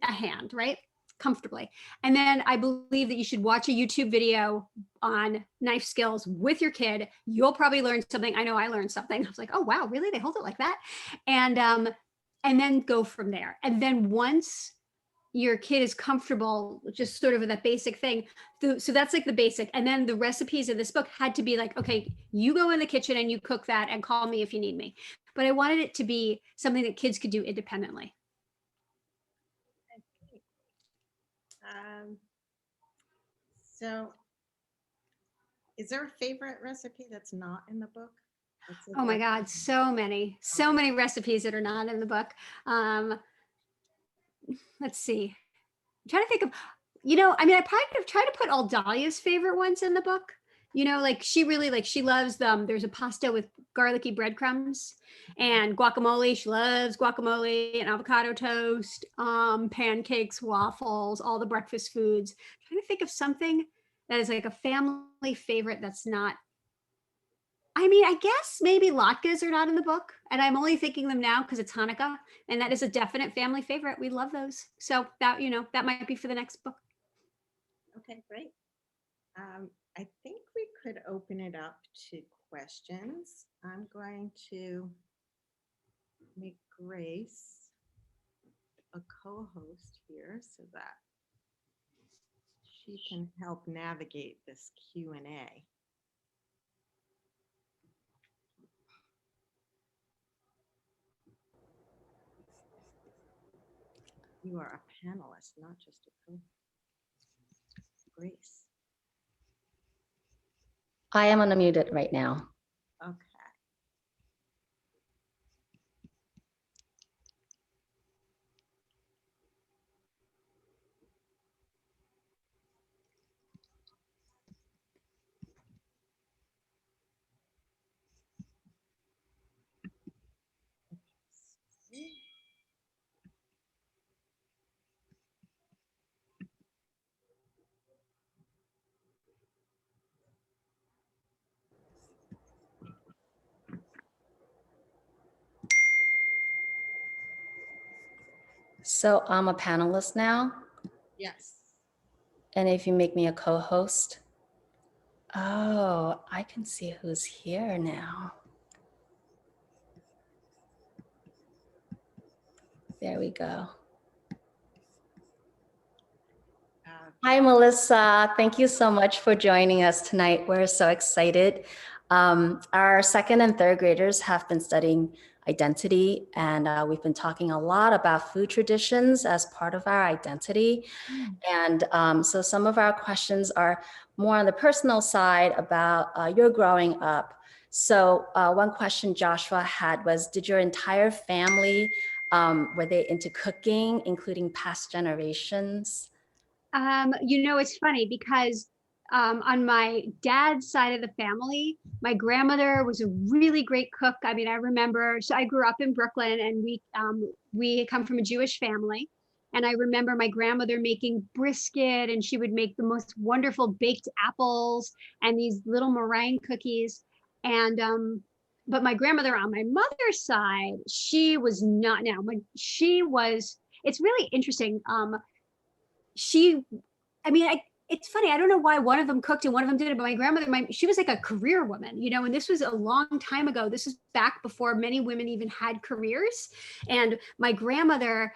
a hand, right? Comfortably. And then I believe that you should watch a YouTube video on knife skills with your kid. You'll probably learn something. I know I learned something. I was like, oh wow, really? They hold it like that? And then go from there. And then once your kid is comfortable, just sort of with that basic thing. So that's like the basic. And then the recipes in this book had to be like, okay, you go in the kitchen and you cook that and call me if you need me. But I wanted it to be something that kids could do independently. So is there a favorite recipe that's not in the book? Oh my God, so many recipes that are not in the book. Let's see. I'm trying to think of, I mean, I probably could have tried to put all Dahlia's favorite ones in the book. Like she really she loves them. There's a pasta with garlicky breadcrumbs and guacamole. She loves guacamole and avocado toast, pancakes, waffles, all the breakfast foods. I'm trying to think of something that is like a family favorite that's not. I mean, I guess maybe latkes are not in the book, and I'm only thinking them now because it's Hanukkah, and that is a definite family favorite. We love those. So that, that might be for the next book. Okay, great. I think we could open it up to questions. I'm going to make Grace a co-host here so that she can help navigate this Q&A. You are a panelist, not just a co-host. Grace. I am unmuted right now. Okay. So I'm a panelist now. Yes. And if you make me a co-host, oh, I can see who's here now. There we go. Hi, Melissa. Thank you so much for joining us tonight. We're so excited. Our second and third graders have been studying identity, and we've been talking a lot about food traditions as part of our identity. And so some of our questions are more on the personal side about your growing up. So one question Joshua had was, did your entire family, were they into cooking, including past generations? It's funny because on my dad's side of the family, my grandmother was a really great cook. I mean, I remember, so I grew up in Brooklyn, and we come from a Jewish family. And I remember my grandmother making brisket, and she would make the most wonderful baked apples and these little meringue cookies. And but my grandmother on my mother's side, she was not now. It's really interesting. It's funny. I don't know why one of them cooked and one of them didn't, but my grandmother, she was like a career woman, and this was a long time ago. This was back before many women even had careers. And my grandmother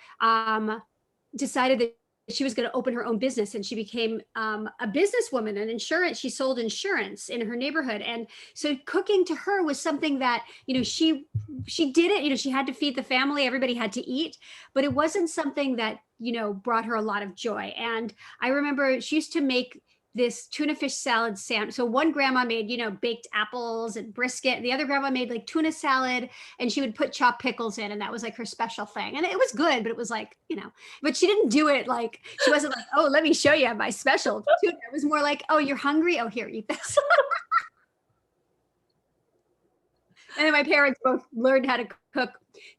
decided that she was going to open her own business, and she became a businesswoman and insurance. She sold insurance in her neighborhood. And so cooking to her was something that, she did it, she had to feed the family. Everybody had to eat, but it wasn't something that, brought her a lot of joy. And I remember she used to make this tuna fish salad sandwich. So one grandma made, baked apples and brisket. And the other grandma made like tuna salad, and she would put chopped pickles in. And that was like her special thing. And it was good, but it was like, but she didn't do it like, she wasn't like, oh, let me show you my special tuna. It was more like, oh, you're hungry? Oh, here, eat this. And then my parents both learned how to cook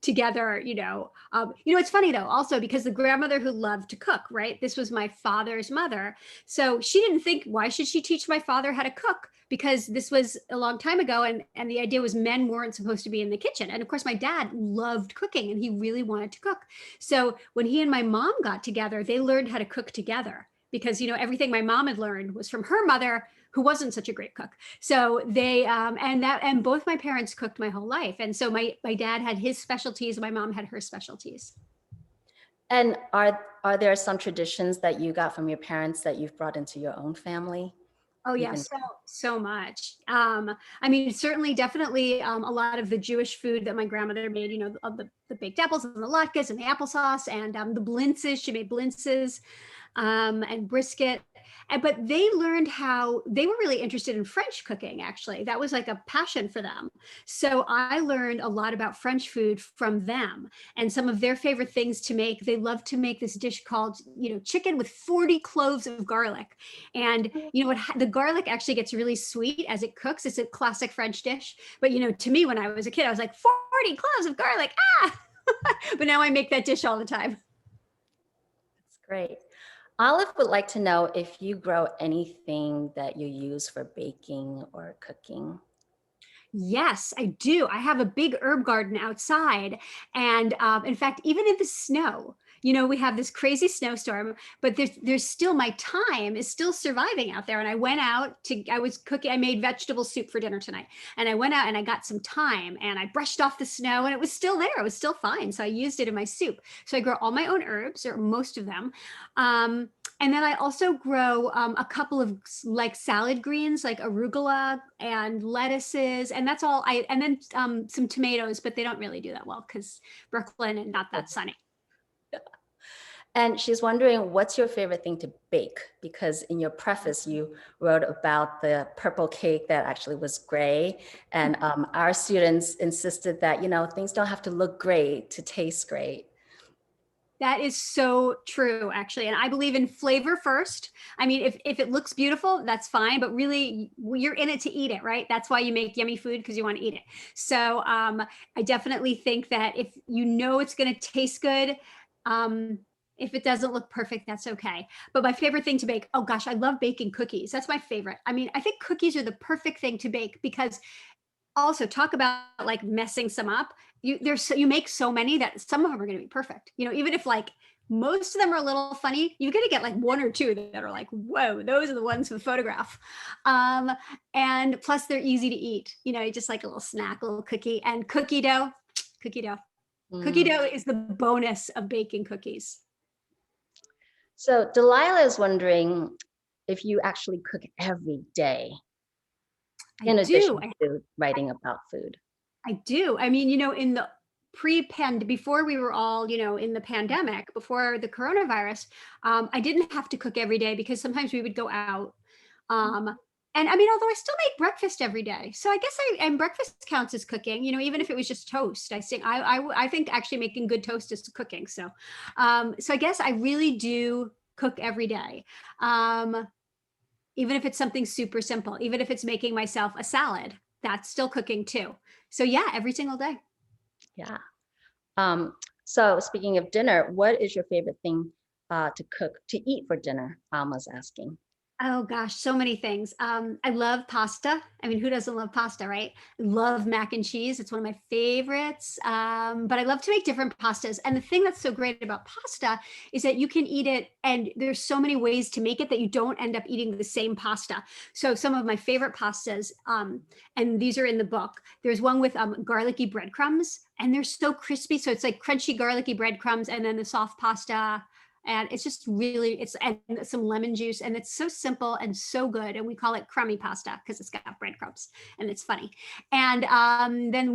together, it's funny though, also because the grandmother who loved to cook, right? This was my father's mother. So she didn't think, why should she teach my father how to cook? Because this was a long time ago. And the idea was men weren't supposed to be in the kitchen. And of course, my dad loved cooking and he really wanted to cook. So when he and my mom got together, they learned how to cook together because, everything my mom had learned was from her mother, who wasn't such a great cook. So they and both my parents cooked my whole life. And so my dad had his specialties, my mom had her specialties. And are there some traditions that you got from your parents that you've brought into your own family? Oh yeah, so much. Certainly, definitely, a lot of the Jewish food that my grandmother made. Of the baked apples and the latkes and the applesauce and the blintzes. She made blintzes. And brisket. But they learned how they were really interested in French cooking, actually. That was like a passion for them. So I learned a lot about French food from them and some of their favorite things to make. They love to make this dish called, chicken with 40 cloves of garlic. And, the garlic actually gets really sweet as it cooks. It's a classic French dish. But, to me, when I was a kid, I was like, 40 cloves of garlic. Ah! But now I make that dish all the time. That's great. Olive would like to know if you grow anything that you use for baking or cooking. Yes, I do. I have a big herb garden outside. And in fact, even in the snow, we have this crazy snowstorm, but there's still, my time is still surviving out there. And I went out I was cooking, I made vegetable soup for dinner tonight. And I went out and I got some thyme and I brushed off the snow and it was still there. It was still fine. So I used it in my soup. So I grow all my own herbs, or most of them. And then I also grow a couple of like salad greens, like arugula and lettuces, and that's all. And then some tomatoes, but they don't really do that well because Brooklyn and not that sunny. And she's wondering, what's your favorite thing to bake? Because in your preface, you wrote about the purple cake that actually was gray. And our students insisted that, things don't have to look great to taste great. That is so true, actually. And I believe in flavor first. I mean, if it looks beautiful, that's fine. But really, you're in it to eat it, right? That's why you make yummy food, because you want to eat it. So I definitely think that if it's going to taste good, if it doesn't look perfect, that's okay. But my favorite thing to bake, oh gosh, I love baking cookies. That's my favorite. I mean, I think cookies are the perfect thing to bake because also talk about like messing some up. You make so many that some of them are going to be perfect. Even if like most of them are a little funny, you're going to get like one or two that are like, whoa, those are the ones for the photograph. And plus they're easy to eat, just like a little snack, a little cookie. And cookie dough. Cookie dough is the bonus of baking cookies. So Delilah is wondering if you actually cook every day. In addition to writing about food. I do. I mean, in the before we were all, in the pandemic, before the coronavirus, I didn't have to cook every day because sometimes we would go out. And I mean, although I still make breakfast every day. So I guess and breakfast counts as cooking, even if it was just toast. I think actually making good toast is cooking. So I guess I really do cook every day. Even if it's something super simple, even if it's making myself a salad, that's still cooking too. So yeah, every single day. Yeah. So speaking of dinner, what is your favorite thing to eat for dinner? Alma's asking. Oh gosh, so many things. I love pasta. I mean, who doesn't love pasta, right? I love mac and cheese. It's one of my favorites. But I love to make different pastas. And the thing that's so great about pasta is that you can eat it, and there's so many ways to make it that you don't end up eating the same pasta. So some of my favorite pastas, and these are in the book. There's one with garlicky breadcrumbs, and they're so crispy. So it's like crunchy garlicky breadcrumbs, and then the soft pasta. And it's just really, and some lemon juice, and it's so simple and so good. And we call it crummy pasta because it's got breadcrumbs and it's funny. And then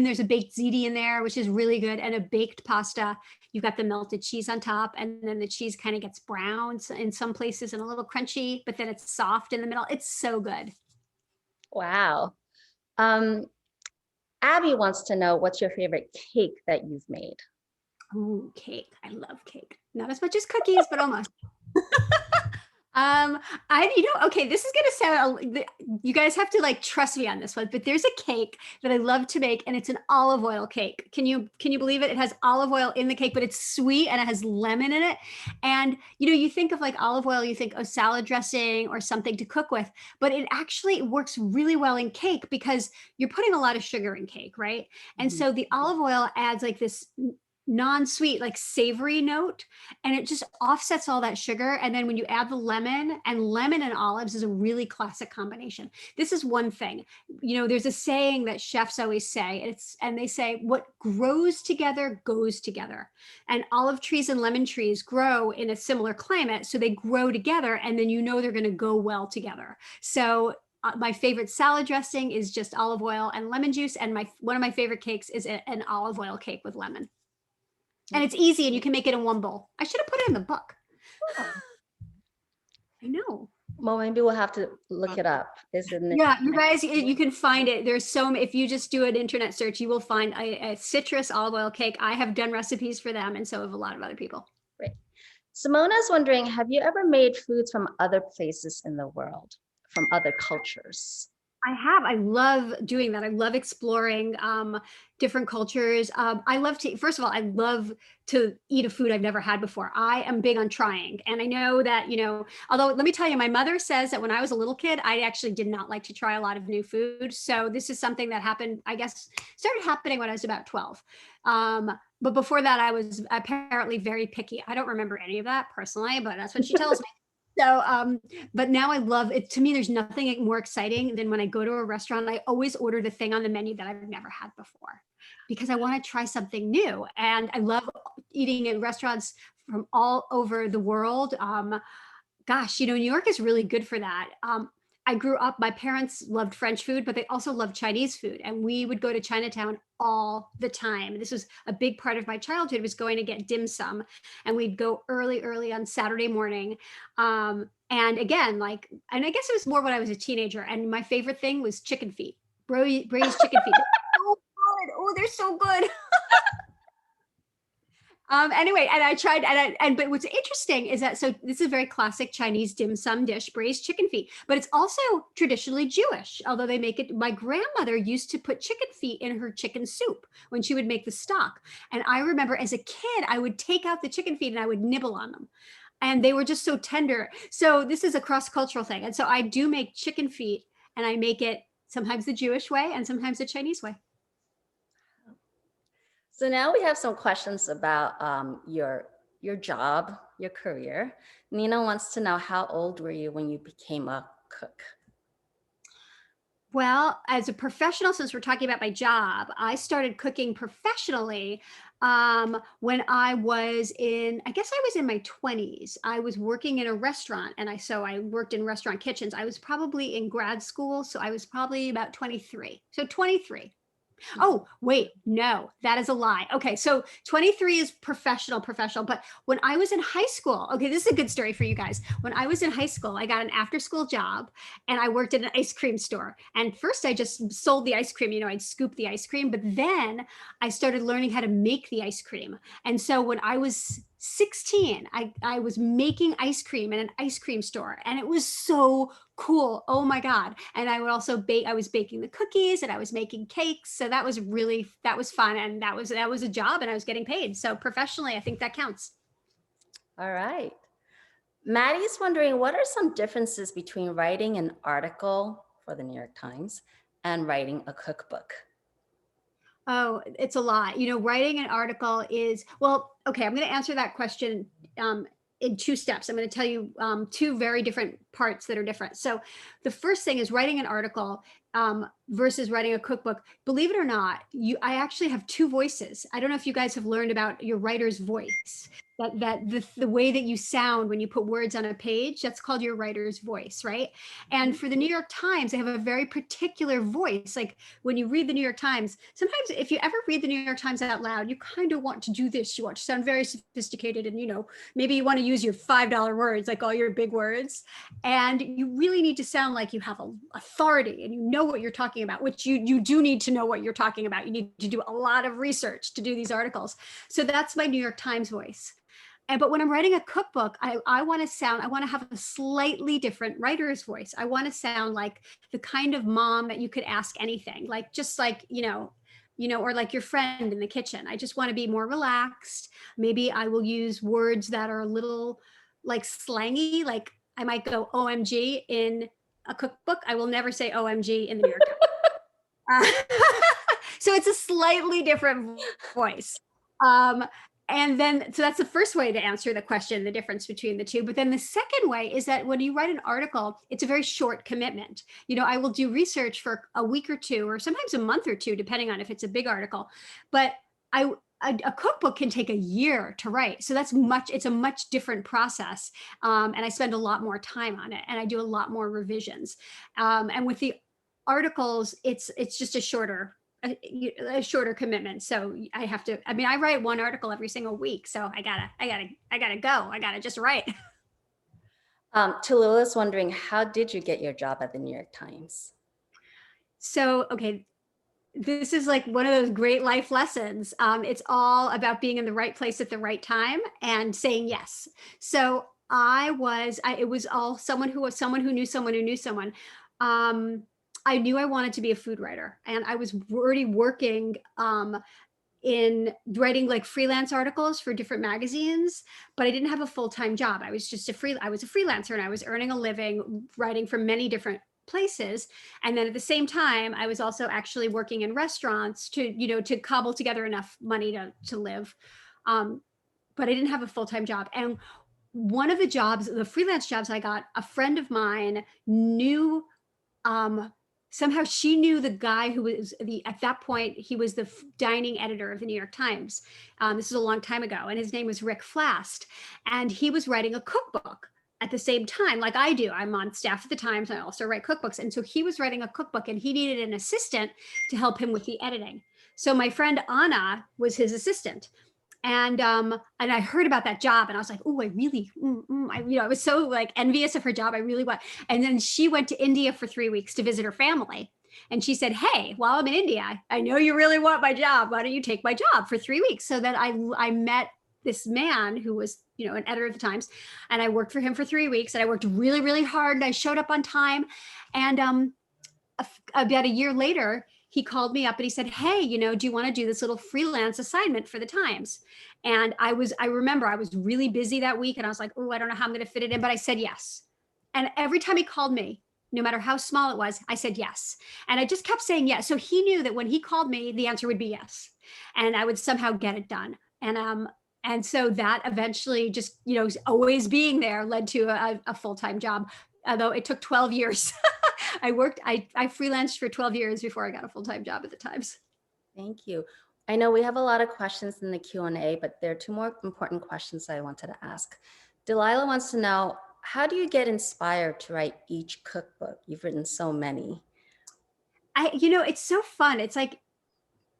there's a baked ziti in there, which is really good. And a baked pasta, you've got the melted cheese on top, and then the cheese kind of gets brown in some places and a little crunchy, but then it's soft in the middle. It's so good. Wow. Abby wants to know, what's your favorite cake that you've made? Oh, cake. I love cake. Not as much as cookies, but almost. Okay, this is gonna sound, you guys have to like trust me on this one, but there's a cake that I love to make, and it's an olive oil cake. Can you believe it? It has olive oil in the cake, but it's sweet and it has lemon in it. And you think of like olive oil, you think of salad dressing or something to cook with, but it actually works really well in cake because you're putting a lot of sugar in cake, right? And Mhm. so the olive oil adds like this non-sweet, like savory note, and it just offsets all that sugar. And then when you add the lemon, and lemon and olives is a really classic combination. This is one thing, there's a saying that chefs always say, and they say what grows together goes together. And olive trees and lemon trees grow in a similar climate, so they grow together, and then they're going to go well together. So my favorite salad dressing is just olive oil and lemon juice, and one of my favorite cakes is an olive oil cake with lemon. And it's easy, and you can make it in one bowl. I should have put it in the book. Oh. I know. Well, maybe we'll have to look it up. Isn't it? Yeah, you guys, you can find it. There's if you just do an internet search, you will find a citrus olive oil cake. I have done recipes for them, and so have a lot of other people. Great. Simona's wondering, have you ever made foods from other places in the world, from other cultures? I have. I love doing that. I love exploring different cultures. First of all, I love to eat a food I've never had before. I am big on trying. And I know that, although let me tell you, my mother says that when I was a little kid, I actually did not like to try a lot of new food. So this is something that happened, I guess, started happening when I was about 12. But before that, I was apparently very picky. I don't remember any of that personally, but that's what she tells me. So, but now I love it. To me, there's nothing more exciting than when I go to a restaurant, I always order the thing on the menu that I've never had before because I want to try something new. And I love eating in restaurants from all over the world. Gosh, New York is really good for that. I grew up, my parents loved French food, but they also loved Chinese food. And we would go to Chinatown all the time. This was a big part of my childhood, was going to get dim sum. And we'd go early on Saturday morning. And again, and I guess it was more when I was a teenager. And my favorite thing was chicken feet, braised chicken feet. They're so good. Oh, they're so good. Anyway, and I tried, but what's interesting is that, so this is a very classic Chinese dim sum dish, braised chicken feet, but it's also traditionally Jewish, although they make it, my grandmother used to put chicken feet in her chicken soup when she would make the stock. And I remember as a kid, I would take out the chicken feet and I would nibble on them. And they were just so tender. So this is a cross-cultural thing. And so I do make chicken feet, and I make it sometimes the Jewish way and sometimes the Chinese way. So now we have some questions about your job, your career. Nina wants to know, how old were you when you became a cook? Well, as a professional, since we're talking about my job, I started cooking professionally when I was I guess I was in my 20s. I was working in a restaurant, and I worked in restaurant kitchens. I was probably in grad school, so I was probably about 23. So 23. Oh, wait, no, that is a lie. Okay, so 23 is professional, but when I was in high school, okay, this is a good story for you guys. When I was in high school, I got an after-school job, and I worked at an ice cream store. And first I just sold the ice cream, I'd scoop the ice cream, but then I started learning how to make the ice cream. And so when I was 16, I was making ice cream in an ice cream store, and it was so cool. Oh my God. And I would also I was baking the cookies, and I was making cakes. So that was fun. And that was a job, and I was getting paid. So professionally, I think that counts. All right. Maddie's wondering, what are some differences between writing an article for the New York Times and writing a cookbook? Oh, it's a lot. Writing an article is, well, okay, I'm going to answer that question in two steps. I'm going to tell you two very different parts that are different. So the first thing is writing an article versus writing a cookbook. Believe it or not, I actually have two voices. I don't know if you guys have learned about your writer's voice. The way that you sound when you put words on a page, that's called your writer's voice, right? And for the New York Times, they have a very particular voice. Like when you read the New York Times, sometimes if you ever read the New York Times out loud, you kind of want to do this. You want to sound very sophisticated, and maybe you want to use your $5 words, like all your big words. And you really need to sound like you have authority and you know what you're talking about, which you do need to know what you're talking about. You need to do a lot of research to do these articles. So that's my New York Times voice. but when I'm writing a cookbook, I want to have a slightly different writer's voice. I want to sound like the kind of mom that you could ask anything, like just like, or like your friend in the kitchen. I just want to be more relaxed. Maybe I will use words that are a little like slangy, like I might go OMG in a cookbook. I will never say OMG in the New York Times. So it's a slightly different voice. And then, so that's the first way to answer the question, the difference between the two. But then the second way is that when you write an article, it's a very short commitment. I will do research for a week or two, or sometimes a month or two, depending on if it's a big article. But a cookbook can take a year to write. So it's a much different process. And I spend a lot more time on it, and I do a lot more revisions. And with the articles, it's just a shorter commitment. So I write one article every single week. So I gotta go. I gotta just write. Tallulah's wondering, how did you get your job at the New York Times? So, okay, this is like one of those great life lessons. It's all about being in the right place at the right time and saying yes. So it was all someone who knew someone who knew someone. I knew I wanted to be a food writer, and I was already working in writing like freelance articles for different magazines, but I didn't have a full-time job. I was a freelancer, and I was earning a living writing for many different places. And then at the same time, I was also actually working in restaurants to cobble together enough money to live. But I didn't have a full-time job. And one of the freelance jobs I got, a friend of mine knew, somehow she knew the guy who was at that point, he was the dining editor of the New York Times. This is a long time ago, and his name was Rick Flast. And he was writing a cookbook at the same time, like I do. I'm on staff at the Times, and I also write cookbooks. And so he was writing a cookbook, and he needed an assistant to help him with the editing. So my friend Anna was his assistant. And I heard about that job, and I was like, oh, I really, I was so like envious of her job. I really want. And then she went to India for 3 weeks to visit her family. And she said, hey, while I'm in India, I know you really want my job. Why don't you take my job for 3 weeks? So then I met this man who was, an editor of the Times, and I worked for him for 3 weeks, and I worked really, really hard, and I showed up on time. And about a year later, he called me up and he said, hey, do you want to do this little freelance assignment for the Times? And I remember I was really busy that week, and I was like, oh, I don't know how I'm going to fit it in, but I said yes. And every time he called me, no matter how small it was, I said yes. And I just kept saying yes. So he knew that when he called me, the answer would be yes. And I would somehow get it done. And so that eventually just, always being there led to a full-time job, although it took 12 years. I freelanced for 12 years before I got a full-time job at the Times. Thank you. I know we have a lot of questions in the Q&A, but there are two more important questions I wanted to ask. Delilah wants to know, how do you get inspired to write each cookbook? You've written so many. It's so fun. It's like,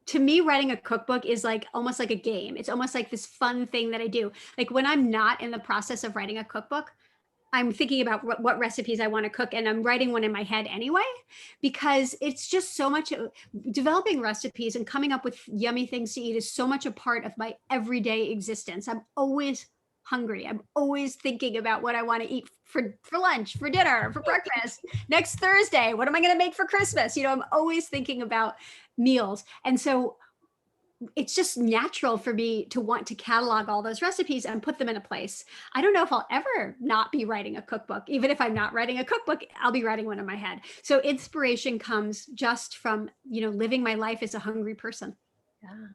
to me, writing a cookbook is like almost like a game. It's almost like this fun thing that I do. Like when I'm not in the process of writing a cookbook, I'm thinking about what recipes I want to cook, and I'm writing one in my head anyway, because it's just so much. Developing recipes and coming up with yummy things to eat is so much a part of my everyday existence. I'm always hungry. I'm always thinking about what I want to eat for lunch, for dinner, for breakfast. Next Thursday, what am I going to make for Christmas? I'm always thinking about meals. And so it's just natural for me to want to catalog all those recipes and put them in a place. I don't know if I'll ever not be writing a cookbook. Even if I'm not writing a cookbook, I'll be writing one in my head. So inspiration comes just from, living my life as a hungry person. Yeah.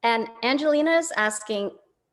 And Angelina is asking,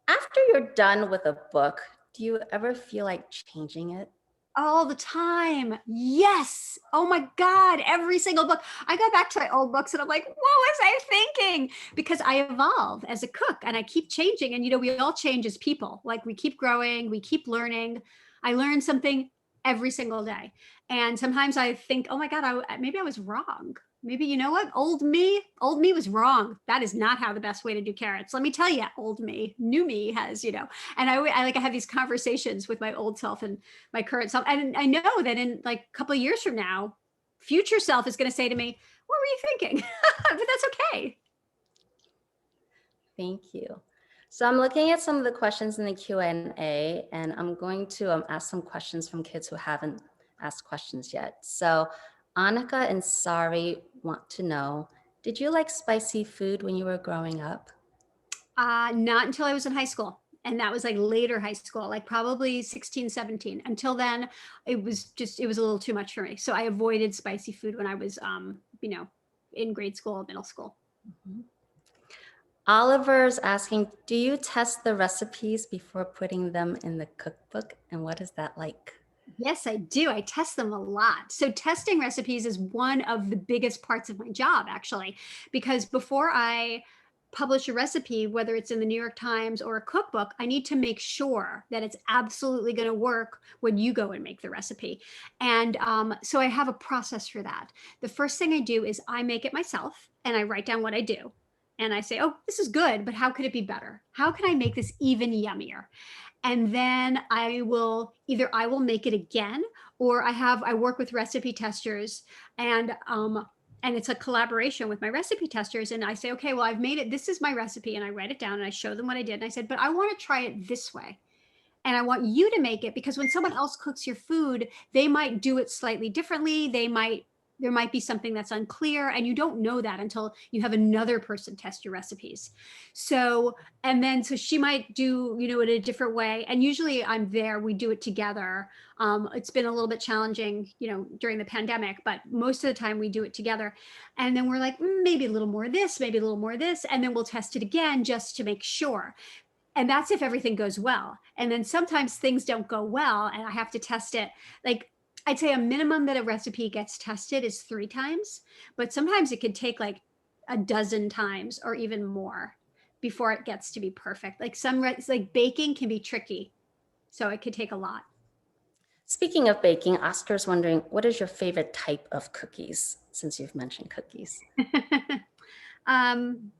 after you're done with a book, do you ever feel like changing it? All the time. Yes. Oh my God. Every single book. I go back to my old books and I'm like, what was I thinking? Because I evolve as a cook and I keep changing. And, we all change as people. Like we keep growing, we keep learning. I learn something every single day. And sometimes I think, oh my God, maybe I was wrong. Maybe, you know what? Old me was wrong. That is not how the best way to do carrots. Let me tell you, old me, new me has, and I have these conversations with my old self and my current self. And I know that in like a couple of years from now, future self is going to say to me, what were you thinking? But that's okay. Thank you. So I'm looking at some of the questions in the Q&A, and I'm going to ask some questions from kids who haven't asked questions yet. So Annika and Sari want to know, did you like spicy food when you were growing up? Not until I was in high school. And that was like later high school, like probably 16, 17. Until then, it was a little too much for me. So I avoided spicy food when I was, in grade school, middle school. Mhm. Oliver's asking, do you test the recipes before putting them in the cookbook? And what is that like? Yes, I do. I test them a lot. So testing recipes is one of the biggest parts of my job, actually, because before I publish a recipe, whether it's in the New York Times or a cookbook, I need to make sure that it's absolutely going to work when you go and make the recipe. And so I have a process for that. The first thing I do is I make it myself and I write down what I do. And I say, oh, this is good, but how could it be better? How can I make this even yummier? And then I will make it again, or I work with recipe testers, and it's a collaboration with my recipe testers. And I say, okay, well, I've made it. This is my recipe, and I write it down and I show them what I did. And I said, but I want to try it this way. And I want you to make it, because when someone else cooks your food, they might do it slightly differently. There might be something that's unclear, and you don't know that until you have another person test your recipes. So, and then so she might do, it a different way. And usually I'm there, we do it together. It's been a little bit challenging, during the pandemic, but most of the time we do it together. And then we're like, maybe a little more of this, maybe a little more of this. And then we'll test it again just to make sure. And that's if everything goes well. And then sometimes things don't go well and I have to test it. Like, I'd say a minimum that a recipe gets tested is 3 times, but sometimes it could take like a dozen times or even more before it gets to be perfect. Like like baking can be tricky, so it could take a lot. Speaking of baking, Oscar's wondering, what is your favorite type of cookies, since you've mentioned cookies? um,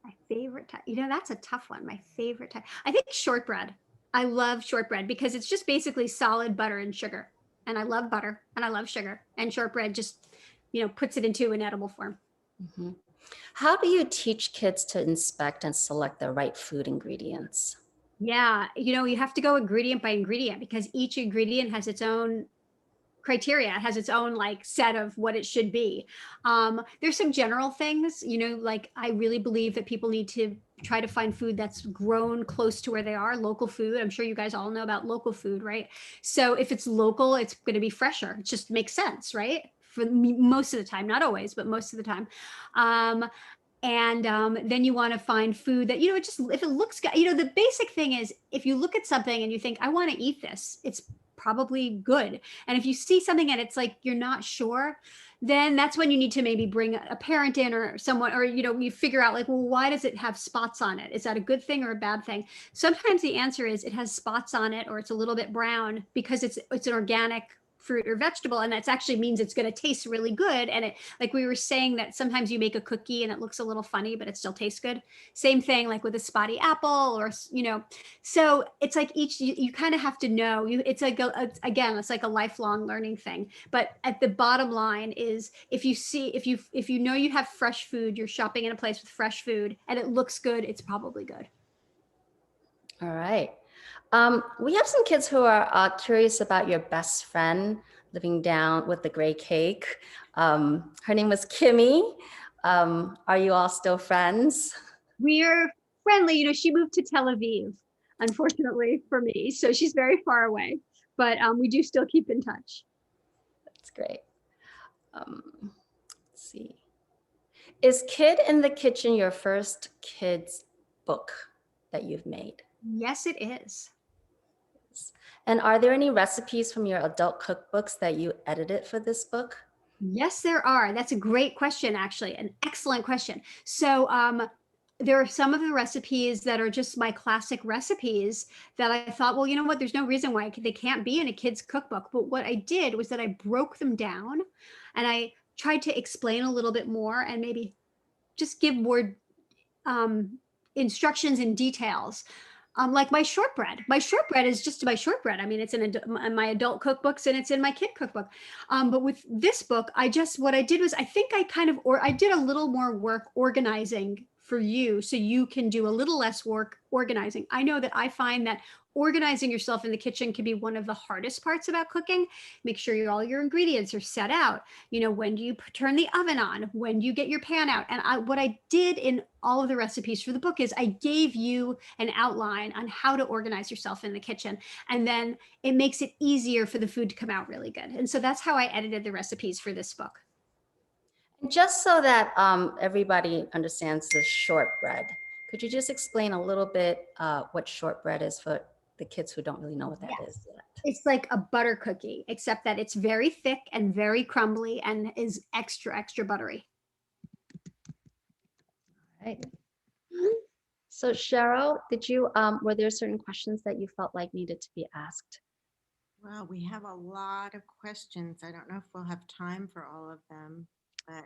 my favorite type, that's a tough one. My favorite type, I think shortbread. I love shortbread because it's just basically solid butter and sugar. And I love butter and I love sugar. And shortbread just, puts it into an edible form. Mhm. How do you teach kids to inspect and select the right food ingredients? Yeah, you have to go ingredient by ingredient because each ingredient has its own criteria. It has its own like set of what it should be. There's some general things, like I really believe that people need to try to find food that's grown close to where they are, local food. I'm sure you guys all know about local food, right? So if it's local, it's going to be fresher. It just makes sense, right? For most of the time, not always, but most of the time. And then you want to find food that, it just, if it looks good, the basic thing is if you look at something and you think, I want to eat this, it's probably good. And if you see something and it's like, you're not sure, then that's when you need to maybe bring a parent in or someone, or, you figure out like, well, why does it have spots on it? Is that a good thing or a bad thing? Sometimes the answer is it has spots on it or it's a little bit brown because it's an organic fruit or vegetable, and that actually means it's going to taste really good. And it, like we were saying, that sometimes you make a cookie and it looks a little funny but it still tastes good. Same thing like with a spotty apple, or so it's like you kind of have to know. It's like again, it's like a lifelong learning thing. But at the bottom line is, if you know you have fresh food, you're shopping in a place with fresh food and it looks good, it's probably good. All right. We have some kids who are curious about your best friend living down with the gray cake. Her name was Kimmy. Are you all still friends? We're friendly. She moved to Tel Aviv, unfortunately for me. So she's very far away, but we do still keep in touch. That's great. Let's see. Is Kid in the Kitchen your first kids book that you've made? Yes, it is. And are there any recipes from your adult cookbooks that you edited for this book? Yes, there are. That's a great question, actually, an excellent question. So there are some of the recipes that are just my classic recipes that I thought, well, you know what, there's no reason why they can't be in a kid's cookbook. But what I did was that I broke them down and I tried to explain a little bit more and maybe just give more instructions and details. Like my shortbread. My shortbread is just my shortbread. I mean, it's in my adult cookbooks and it's in my kid cookbook. But with this book, what I did was I think I did a little more work organizing for you so you can do a little less work organizing. I know that I find that organizing yourself in the kitchen can be one of the hardest parts about cooking. Make sure all your ingredients are set out. When do you turn the oven on? When do you get your pan out? And what I did in all of the recipes for the book is I gave you an outline on how to organize yourself in the kitchen. And then it makes it easier for the food to come out really good. And so that's how I edited the recipes for this book. Just so that everybody understands the shortbread, could you just explain a little bit what shortbread is for the kids who don't really know what that is yet? It's like a butter cookie, except that it's very thick and very crumbly and is extra, extra buttery. All right. So Cheryl, were there certain questions that you felt like needed to be asked? Well, we have a lot of questions. I don't know if we'll have time for all of them, but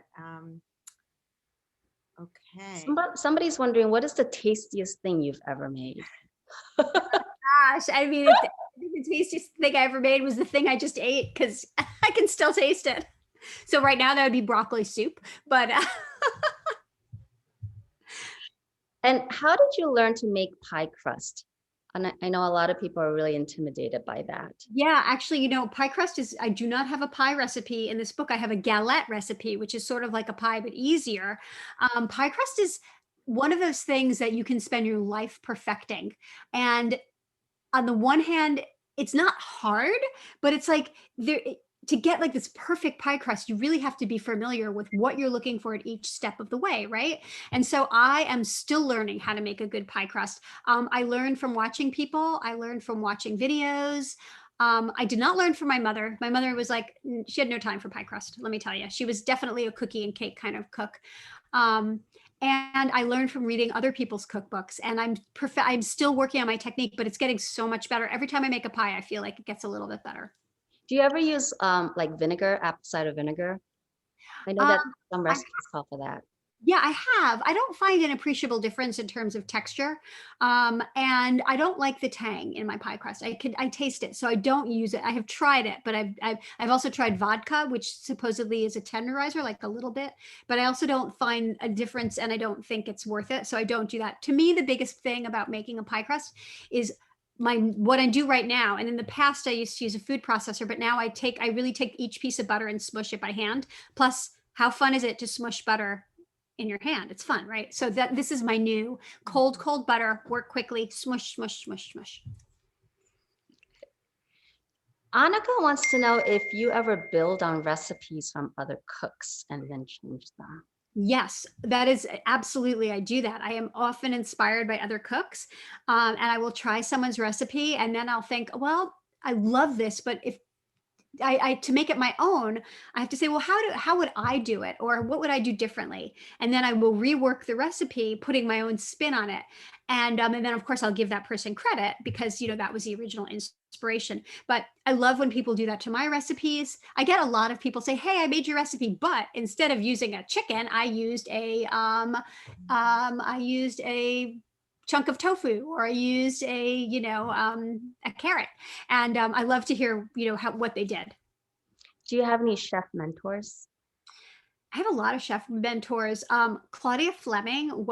okay. Somebody's wondering, what is the tastiest thing you've ever made? Gosh, I mean, I think the tastiest thing I ever made was the thing I just ate because I can still taste it. So right now that would be broccoli soup, but. And how did you learn to make pie crust? And I know a lot of people are really intimidated by that. Yeah, actually, pie crust I do not have a pie recipe in this book. I have a galette recipe, which is sort of like a pie, but easier. Pie crust is one of those things that you can spend your life perfecting. And on the one hand, it's not hard, but it's like to get like this perfect pie crust, you really have to be familiar with what you're looking for at each step of the way, right? And so I am still learning how to make a good pie crust. I learned from watching people. I learned from watching videos. I did not learn from my mother. My mother was like, she had no time for pie crust, let me tell you. She was definitely a cookie and cake kind of cook. And I learned from reading other people's cookbooks, and I'm still working on my technique, but it's getting so much better. Every time I make a pie, I feel like it gets a little bit better. Do you ever use like vinegar, apple cider vinegar? I know that some recipes call for that. Yeah, I have. I don't find an appreciable difference in terms of texture. And I don't like the tang in my pie crust. I taste it, so I don't use it. I have tried it, but I've also tried vodka, which supposedly is a tenderizer, like a little bit, but I also don't find a difference, and I don't think it's worth it. So I don't do that. To me, the biggest thing about making a pie crust is what I do right now. And in the past I used to use a food processor, but now I really take each piece of butter and smush it by hand. Plus, how fun is it to smush butter in your hand? It's fun, right? So this is my new cold butter, work quickly, smush, smush, smush, smush. Annika wants to know if you ever build on recipes from other cooks and then change them. Yes, that is absolutely, I do that. I am often inspired by other cooks, and I will try someone's recipe and then I'll think, well, I love this, but if to make it my own, I have to say, well, how would I do it? Or what would I do differently? And then I will rework the recipe, putting my own spin on it. And then of course I'll give that person credit because, that was the original inspiration. But I love when people do that to my recipes. I get a lot of people say, hey, I made your recipe, but instead of using a chicken, I used a chunk of tofu, or I used a carrot. And I love to hear, what they did. Do you have any chef mentors? I have a lot of chef mentors. Claudia Fleming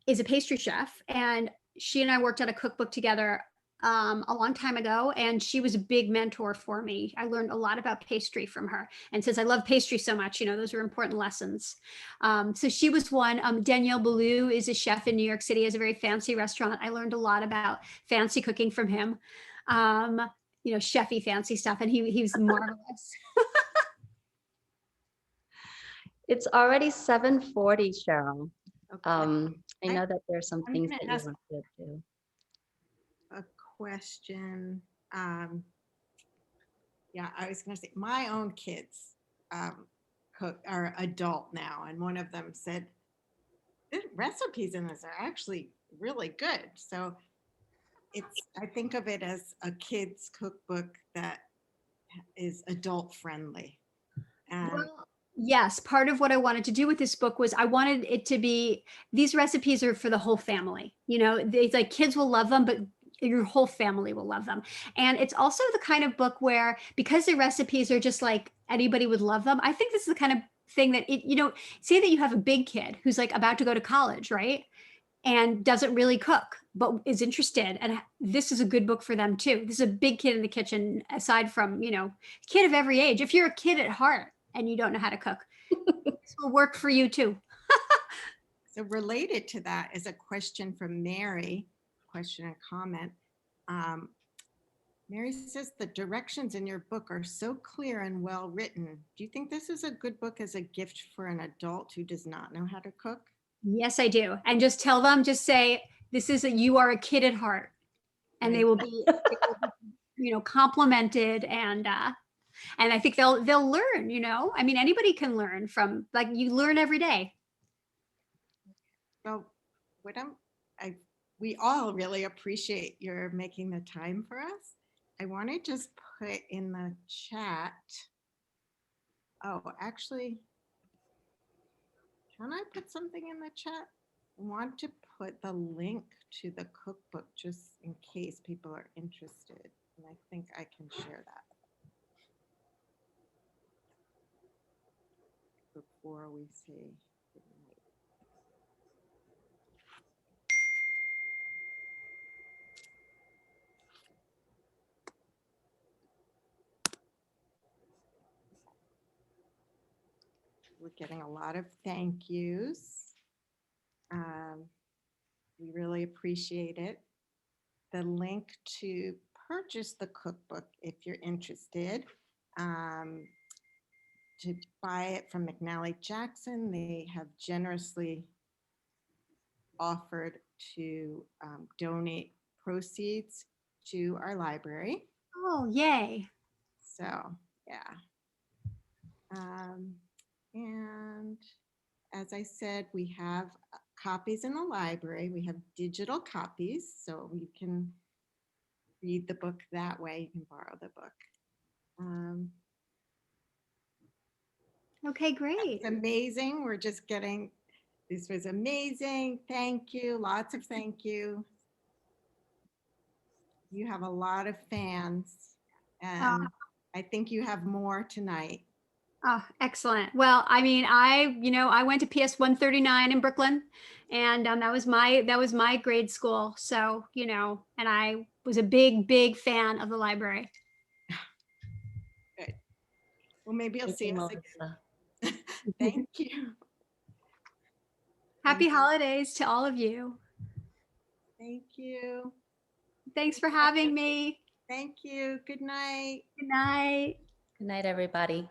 is a pastry chef, and she and I worked on a cookbook together a long time ago, and she was a big mentor for me. I learned a lot about pastry from her, and since I love pastry so much, those are important lessons. So she was one. Daniel Boulou is a chef in New York City, has a very fancy restaurant. I learned a lot about fancy cooking from him, chefy fancy stuff, and he was marvelous. It's already 7:40, Cheryl. Okay. I know that there's some I'm things gonna that you ask- want to do. A question. Yeah, I was going to say my own kids are adult now, and one of them said the recipes in this are actually really good. So I think of it as a kid's cookbook that is adult friendly. And Well, yes, part of what I wanted to do with this book was I wanted it to be, these recipes are for the whole family. It's like kids will love them, but your whole family will love them. And it's also the kind of book where, because the recipes are just like anybody would love them, I think this is the kind of thing that it, say that you have a big kid who's like about to go to college, right? And doesn't really cook, but is interested. And this is a good book for them too. This is a big kid in the kitchen, aside from, kid of every age. If you're a kid at heart and you don't know how to cook, this will work for you too. So related to that is a question from Mary, question and comment. Mary says the directions in your book are so clear and well written. Do you think this is a good book as a gift for an adult who does not know how to cook? Yes, I do. And just tell them, just say, you are a kid at heart. And they will be, complimented, and I think they'll learn, I mean, anybody can learn from, like, you learn every day. So we all really appreciate your making the time for us. I want to just put in the chat. Oh, actually, can I put something in the chat? I want to put the link to the cookbook just in case people are interested. And I think I can share that before we say good night. We're getting a lot of thank yous. We really appreciate it. The link to purchase the cookbook, if you're interested, to buy it from McNally Jackson, they have generously offered to donate proceeds to our library. Oh, yay. So, yeah. And as I said, we have copies in the library. We have digital copies, so you can read the book that way. You can borrow the book. Okay, great. It's amazing. We're just getting, this was amazing. Thank you. Lots of thank you. You have a lot of fans, and I think you have more tonight. Oh, excellent. Well, I mean, I went to PS 139 in Brooklyn, and that was my grade school. So, and I was a big fan of the library. Good. Well, maybe you'll see us again. Thank you. Happy holidays to all of you. Thank you. Thanks for having me. Thank you. Good night. Good night. Good night, everybody.